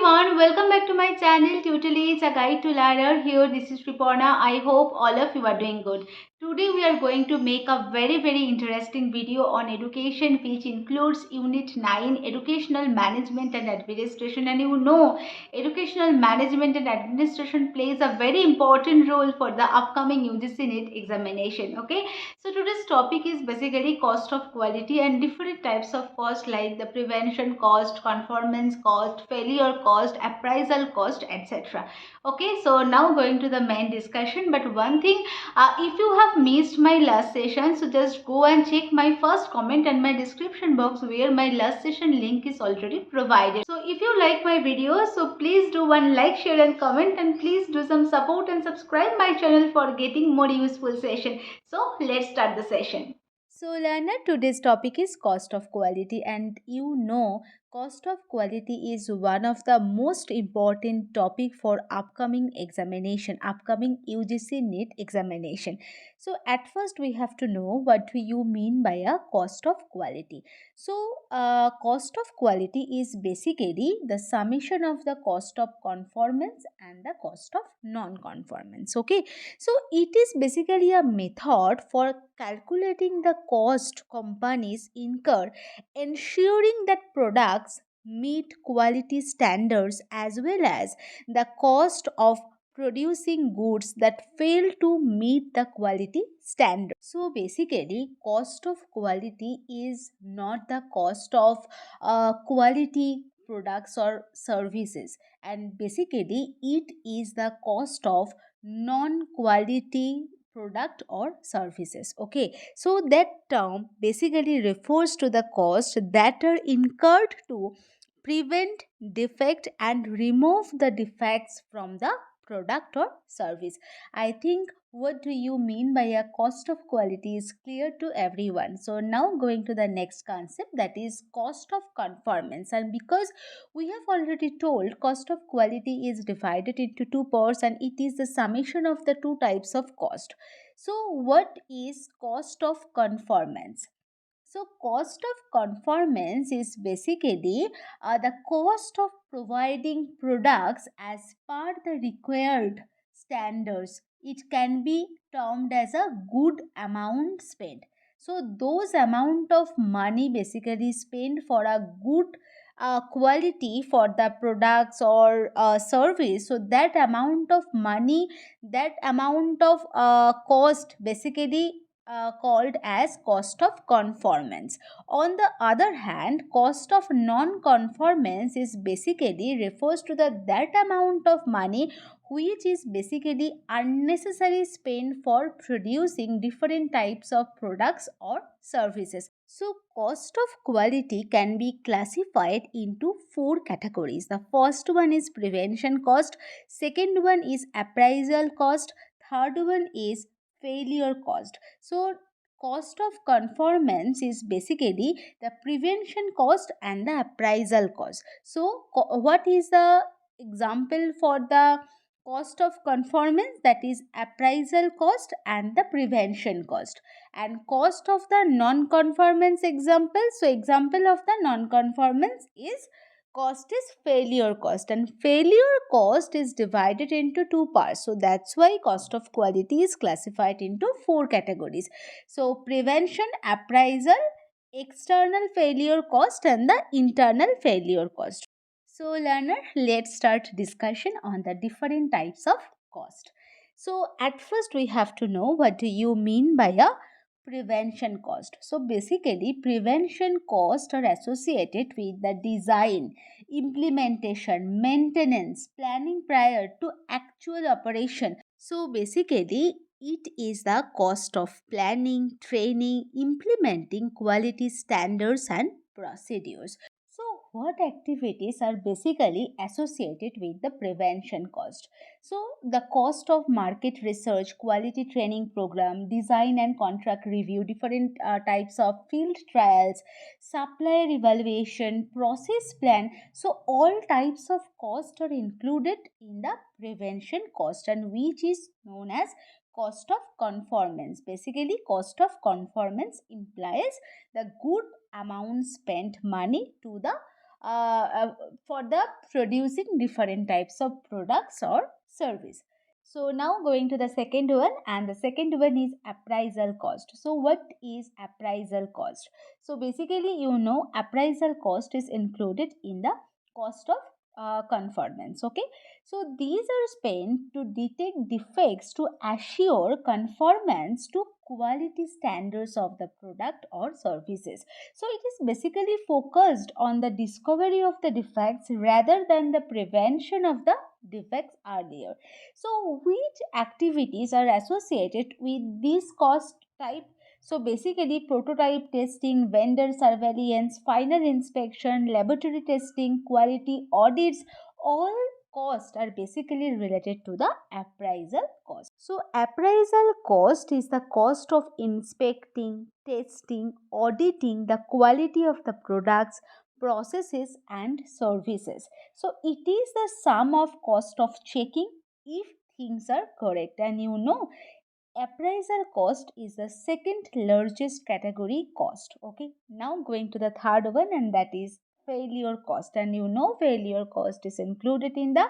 everyone, welcome back to my channel. Totally, it's a guide to learner. Here, this is Sriparna. I hope all of you are doing good. Today, we are going to make a very interesting video on education, which includes Unit 9, Educational Management and Administration. And you know, educational management and administration plays a very important role for the upcoming UGC Net examination. Okay, so today's topic is basically cost of quality and different types of cost like the prevention cost, conformance cost, failure cost, appraisal cost, etc. Okay, so now going to the main discussion. But one thing, if you have missed my last session, so just go and check my first comment and my description box where my last session link is already provided. So if you like my video, so please do one like, share and comment, and please do some support and subscribe my channel for getting more useful session. So let's start the session. So learner, today's topic is cost of quality, and you know cost of quality is one of the most important topic for upcoming examination, upcoming UGC NET examination. So at first we have to know what do you mean by a cost of quality. So cost of quality is basically the summation of the cost of conformance and the cost of non-conformance. Okay, so it is basically a method for calculating the cost companies incur, ensuring that products meet quality standards as well as the cost of producing goods that fail to meet the quality standard. So basically, cost of quality is not the cost of quality products or services, and basically it is the cost of non quality product or services. Okay, so that term basically refers to the cost that are incurred to prevent defect and remove the defects from the product or service. I think what do you mean by a cost of quality is clear to everyone. So now going to the next concept, that is cost of conformance. And because we have already told, cost of quality is divided into two parts and it is the summation of the two types of cost. So what is cost of conformance? So cost of conformance is basically the cost of providing products as per the required standards. It can be termed as a good amount spent. So those amount of money basically spent for a good quality for the products or service. So that amount of money, that amount of cost basically called as cost of conformance. On the other hand, cost of non-conformance is basically refers to that amount of money which is basically unnecessary spend for producing different types of products or services. So cost of quality can be classified into four categories. The first one is prevention cost, second one is appraisal cost, third one is failure cost. So cost of conformance is basically the prevention cost and the appraisal cost. So what is the example for the cost of conformance? That is appraisal cost and the prevention cost. And cost of the non-conformance example, so example of the non-conformance is cost is failure cost, and failure cost is divided into two parts. So that's why cost of quality is classified into four categories. So prevention, appraisal, external failure cost and the internal failure cost. So learner, let's start discussion on the different types of cost. So at first we have to know what do you mean by a prevention cost. So basically prevention costs are associated with the design, implementation, maintenance, planning prior to actual operation. So basically it is the cost of planning, training, implementing quality standards and procedures. So what activities are basically associated with the prevention cost? So the cost of market research, quality training program, design and contract review, different types of field trials, supplier evaluation, process plan. So all types of cost are included in the prevention cost, and which is known as cost of conformance. Basically cost of conformance implies the good amount spent money to the for the producing different types of products or service. So now going to the second one, and the second one is appraisal cost. So what is appraisal cost? So basically, appraisal cost is included in the cost of conformance. Okay, so these are spent to detect defects to assure conformance to quality standards of the product or services. So it is basically focused on the discovery of the defects rather than the prevention of the defects earlier. So which activities are associated with this cost type? So basically prototype testing, vendor surveillance, final inspection, laboratory testing, quality audits, all costs are basically related to the appraisal cost. So appraisal cost is the cost of inspecting, testing, auditing the quality of the products, processes and services. So it is the sum of cost of checking if things are correct. And appraisal cost is the second largest category cost. Okay, now going to the third one, and that is failure cost. And failure cost is included in the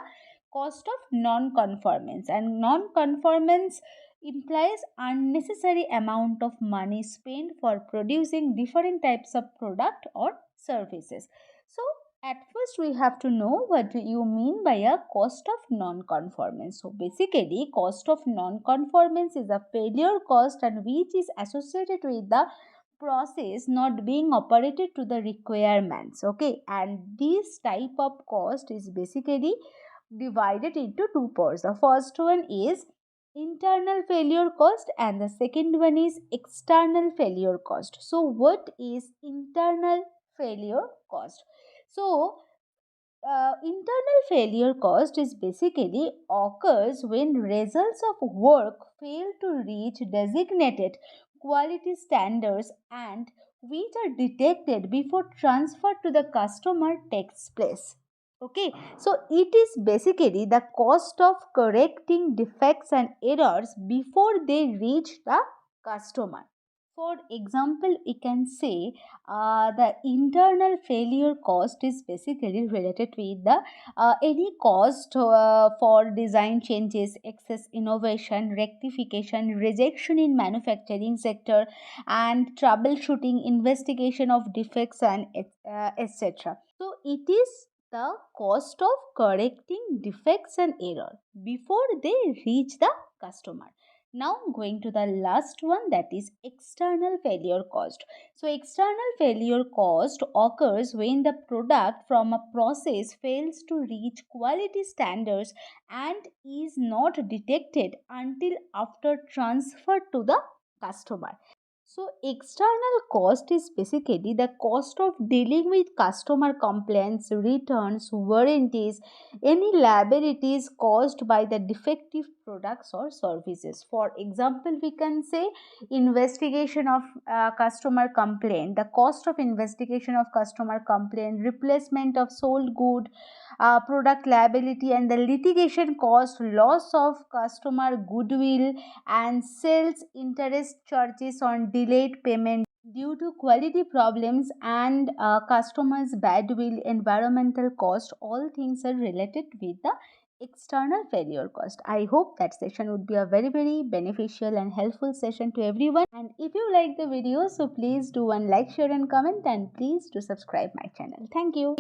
cost of non-conformance, and non-conformance implies unnecessary amount of money spent for producing different types of product or services. So at first we have to know what do you mean by a cost of non-conformance. So basically cost of non-conformance is a failure cost, and which is associated with the process not being operated to the requirements. Okay, and this type of cost is basically divided into two parts. The first one is internal failure cost and the second one is external failure cost. So what is internal failure cost? So internal failure cost is basically occurs when results of work fail to reach designated quality standards and which are detected before transfer to the customer takes place. Okay, so it is basically the cost of correcting defects and errors before they reach the customer. For example, we can say the internal failure cost is basically related with the any cost for design changes, excess innovation, rectification, rejection in manufacturing sector, and troubleshooting, investigation of defects, and etc. So it is the cost of correcting defects and error before they reach the customer. Now going to the last one, that is external failure cost. So external failure cost occurs when the product from a process fails to reach quality standards and is not detected until after transfer to the customer. So external cost is basically the cost of dealing with customer complaints, returns, warranties, any liabilities caused by the defective products or services. For example, we can say investigation of customer complaint, the cost of investigation of customer complaint, replacement of sold good, product liability, and the litigation cost, loss of customer goodwill, and sales interest charges on delayed payment due to quality problems, and customers badwill, environmental cost. All things are related with the external failure cost. I hope that session would be a very beneficial and helpful session to everyone, and if you like the video, so please do one like, share and comment, and please do subscribe my channel. Thank you.